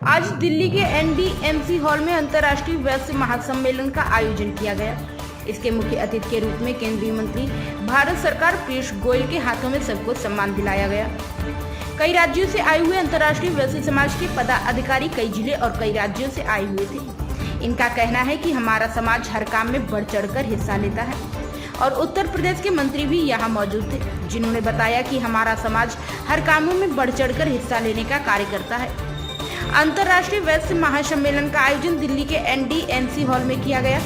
आज दिल्ली के NDMC hall में अंतर्राष्ट्रीय वैश्य महासम्मेलन का आयोजन किया गया। इसके मुख्य अतिथि के रूप में केंद्रीय मंत्री भारत सरकार पीयूष गोयल के हाथों में सबको सम्मान दिलाया गया। कई राज्यों से आए हुए अंतर्राष्ट्रीय वैश्य समाज के पदाधिकारी कई जिले और कई राज्यों से आए हुए थे। इनका कहना है कि हमारा समाज हर काम में बढ़ चढ़कर हिस्सा लेता है और उत्तर प्रदेश के मंत्री भी यहाँ मौजूद थे, जिन्होंने बताया कि हमारा समाज हर कामों में बढ़ चढ़कर हिस्सा लेने का कार्य करता है। अंतर्राष्ट्रीय वैश्य महासम्मेलन का आयोजन दिल्ली के NDMC हॉल में किया गया।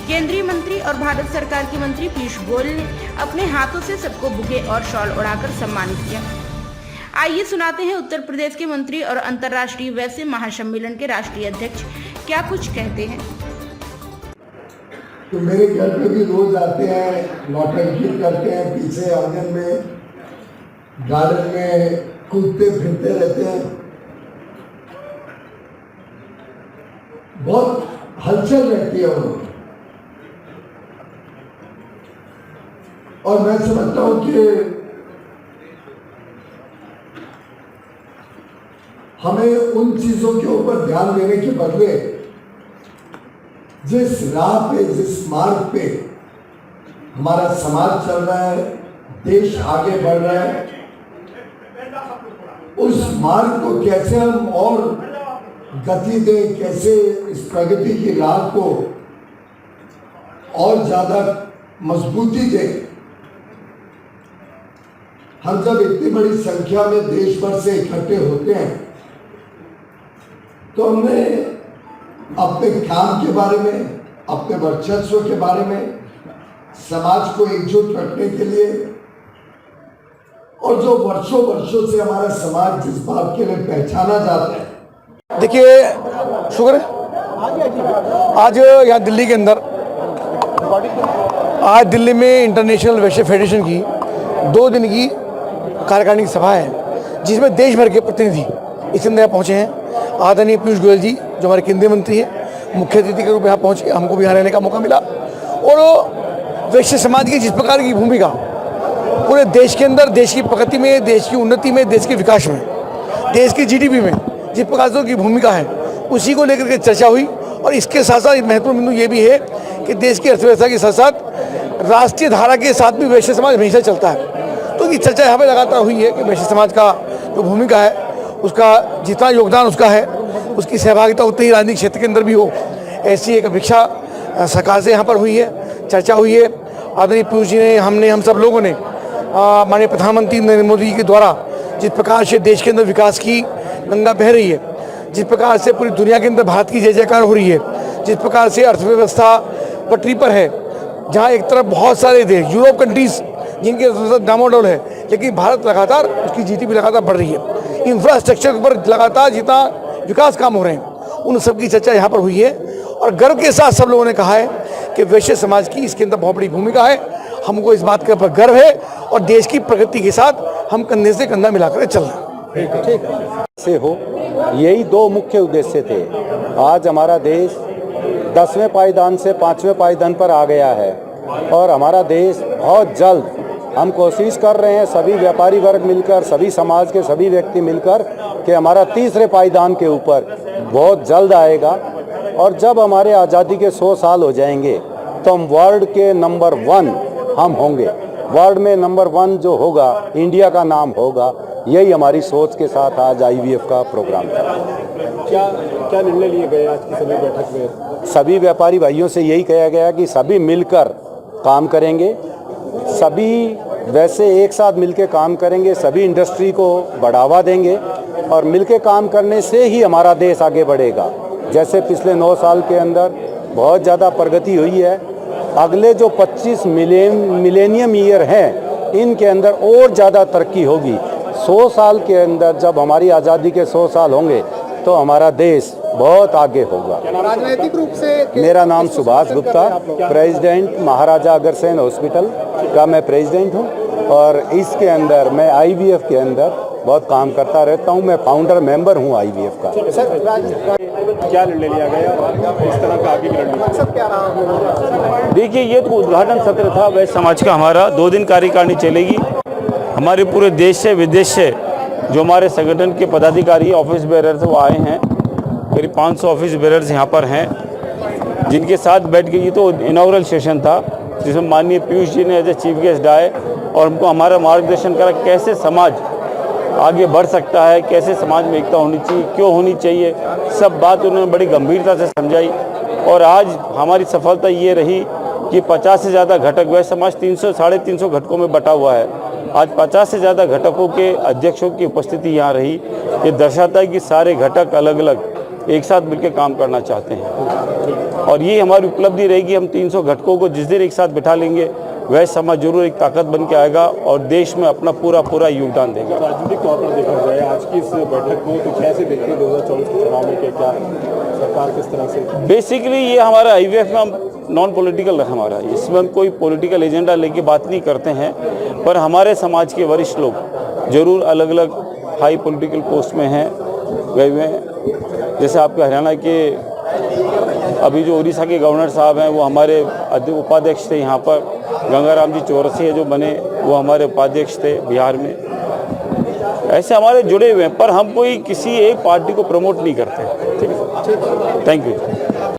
केंद्रीय मंत्री और भारत सरकार के मंत्री पीयूष गोयल ने अपने हाथों से सबको बुके और शॉल उड़ाकर सम्मानित किया। आइए सुनाते हैं उत्तर प्रदेश के मंत्री और अंतर्राष्ट्रीय वैश्य महासम्मेलन के राष्ट्रीय अध्यक्ष क्या कुछ कहते हैं। तो मेरे घर पे भी रोज आते हैं, नौटंकी करते हैं, पीछे आंगन में गार्डन में कूदते फिरते रहते हैं। बहुत हलचल रहती है उनकी और मैं समझता हूं कि हमें उन चीजों के ऊपर ध्यान देने के बदले जिस राह पे, जिस मार्ग पे हमारा समाज चल रहा है, देश आगे बढ़ रहा है, उस मार्ग को कैसे हम और गति दें, कैसे इस प्रगति की राह को और ज्यादा मजबूती दें। हम जब इतनी बड़ी संख्या में देश भर से इकट्ठे होते हैं तो हमने अपने काम के बारे में, अपने वर्चस्व के बारे में, समाज को एकजुट रखने के लिए और जो वर्षों वर्षों से हमारा समाज जिस बात के लिए पहचाना जाता है। देखिए, शुक्र है आज यहाँ दिल्ली के अंदर, आज दिल्ली में इंटरनेशनल वैश्य फेडरेशन की 2 दिन की कार्यकारिणी सभा है, जिसमें देश भर के प्रतिनिधि इस अंदर पहुँचे हैं। आदरणीय पीयूष गोयल जी जो हमारे केंद्रीय मंत्री हैं, मुख्य अतिथि के रूप में यहाँ पहुँचे, हमको भी यहाँ रहने का मौका मिला। और वैश्य समाज की जिस प्रकार की भूमिका पूरे देश के अंदर, देश की प्रगति में, देश की उन्नति में, देश के विकास में, देश की GDP में जिस प्रकार से उनकी भूमिका है, उसी को लेकर के चर्चा हुई। और इसके साथ साथ महत्वपूर्ण बिंदु ये भी है कि देश की अर्थव्यवस्था के साथ साथ राष्ट्रीय धारा के साथ भी वैश्य समाज हमेशा चलता है। तो ये चर्चा यहाँ पर लगातार हुई है कि वैश्य समाज का जो भूमिका है, उसका जितना योगदान उसका है, उसकी सहभागिता उतनी ही राजनीतिक क्षेत्र के अंदर भी हो, ऐसी एक अपेक्षा सरकार से यहाँ पर हुई है, चर्चा हुई है। आदरणीय पीयूष जी ने, हमने, हम सब लोगों ने माननीय प्रधानमंत्री नरेंद्र मोदी जी के द्वारा जिस प्रकार से देश के अंदर विकास की गंगा बह रही है, जिस प्रकार से पूरी दुनिया के अंदर भारत की जय जयकार हो रही है, जिस प्रकार से अर्थव्यवस्था पटरी पर है, जहाँ एक तरफ बहुत सारे देश, यूरोप कंट्रीज जिनके डामाडोल है, लेकिन भारत लगातार उसकी GDP लगातार बढ़ रही है। इंफ्रास्ट्रक्चर पर लगातार जितना विकास काम हो रहे हैं, उन सब की चर्चा यहाँ पर हुई है। और गर्व के साथ सब लोगों ने कहा है कि वैश्य समाज की इसके अंदर बहुत बड़ी भूमिका है। हमको इस बात के ऊपर गर्व है और देश की प्रगति के साथ हम कंधे से कंधा मिलाकर चल रहे हैं। ठीक से हो, यही 2 मुख्य उद्देश्य थे। आज हमारा देश 10वें पायदान से 5वें पायदान पर आ गया है और हमारा देश बहुत जल्द, हम कोशिश कर रहे हैं सभी व्यापारी वर्ग मिलकर, सभी समाज के सभी व्यक्ति मिलकर, कि हमारा 3रे पायदान के ऊपर बहुत जल्द आएगा। और जब हमारे आज़ादी के 100 साल हो जाएंगे तो हम वर्ल्ड के नंबर 1 हम होंगे। वर्ल्ड में नंबर 1 जो होगा, इंडिया का नाम होगा। यही हमारी सोच के साथ आज IVF का प्रोग्राम था। क्या निर्णय लिए गए आज की सभी बैठक में? सभी व्यापारी भाइयों से यही कहा गया कि सभी मिलकर काम करेंगे, सभी वैसे एक साथ मिलकर काम करेंगे, सभी इंडस्ट्री को बढ़ावा देंगे और मिलकर काम करने से ही हमारा देश आगे बढ़ेगा। जैसे पिछले 9 साल के अंदर बहुत ज़्यादा प्रगति हुई है, अगले जो 25 मिलेनियम ईयर हैं, इनके अंदर और ज़्यादा तरक्की होगी। 100 साल के अंदर जब हमारी आज़ादी के 100 साल होंगे तो हमारा देश बहुत आगे होगा। राजनीतिक रूप से मेरा नाम सुभाष गुप्ता, प्रेसिडेंट महाराजा अग्रसेन हॉस्पिटल का मैं प्रेसिडेंट हूं और इसके अंदर मैं IVF के अंदर बहुत काम करता रहता हूं। मैं फाउंडर मेंबर हूं IVF का। क्या निर्णय लिया गया, इस तरह का आगे मकसद क्या रहा? देखिए, ये तो उद्घाटन सत्र था वैश्य समाज का। हमारा 2 दिन कार्यकारिणी चलेगी। हमारे पूरे देश से, विदेश से जो हमारे संगठन के पदाधिकारी, ऑफिस बेरर वो आए हैं करीब 500 ऑफिस बेरर्स यहाँ पर हैं, जिनके साथ बैठ के, ये तो इनॉग्रल सेशन था जिसमें माननीय पीयूष जी ने एज ए चीफ गेस्ट आए और हमको हमारा मार्गदर्शन करा कैसे समाज आगे बढ़ सकता है, कैसे समाज में एकता होनी चाहिए, क्यों होनी चाहिए, सब बात उन्होंने बड़ी गंभीरता से समझाई। और आज हमारी सफलता ये रही कि 50 से ज़्यादा घटक, वह समाज 300-350 घटकों में बटा हुआ है, आज 50 से ज़्यादा घटकों के अध्यक्षों की उपस्थिति यहाँ रही। ये दर्शाता है कि सारे घटक अलग अलग एक साथ मिलकर काम करना चाहते हैं और ये हमारी उपलब्धि रहेगी। हम 300 घटकों को जिस दिन एक साथ बिठा लेंगे वह समाज जरूर एक ताकत बन के आएगा और देश में अपना पूरा योगदान देगा। राजनीतिक तौर पर देखा जाए आज की इस बैठक को तो कैसे देखते हैं 2024 के चुनाव में, क्या सरकार किस तरह से? बेसिकली ये हमारा IVF में हम नॉन पॉलिटिकल है हमारा, इसमें हम कोई पॉलिटिकल एजेंडा लेके बात नहीं करते हैं, पर हमारे समाज के वरिष्ठ लोग जरूर अलग अलग हाई पॉलिटिकल पोस्ट में हैं गए हुए हैं। जैसे आपके हरियाणा के अभी जो उड़ीसा के गवर्नर साहब हैं वो हमारे उपाध्यक्ष थे, यहाँ पर गंगाराम जी चौरसिया जो बने वो हमारे उपाध्यक्ष थे बिहार में। ऐसे हमारे जुड़े हुए हैं, पर हम कोई किसी एक पार्टी को प्रमोट नहीं करते। ठीक है, थैंक यू।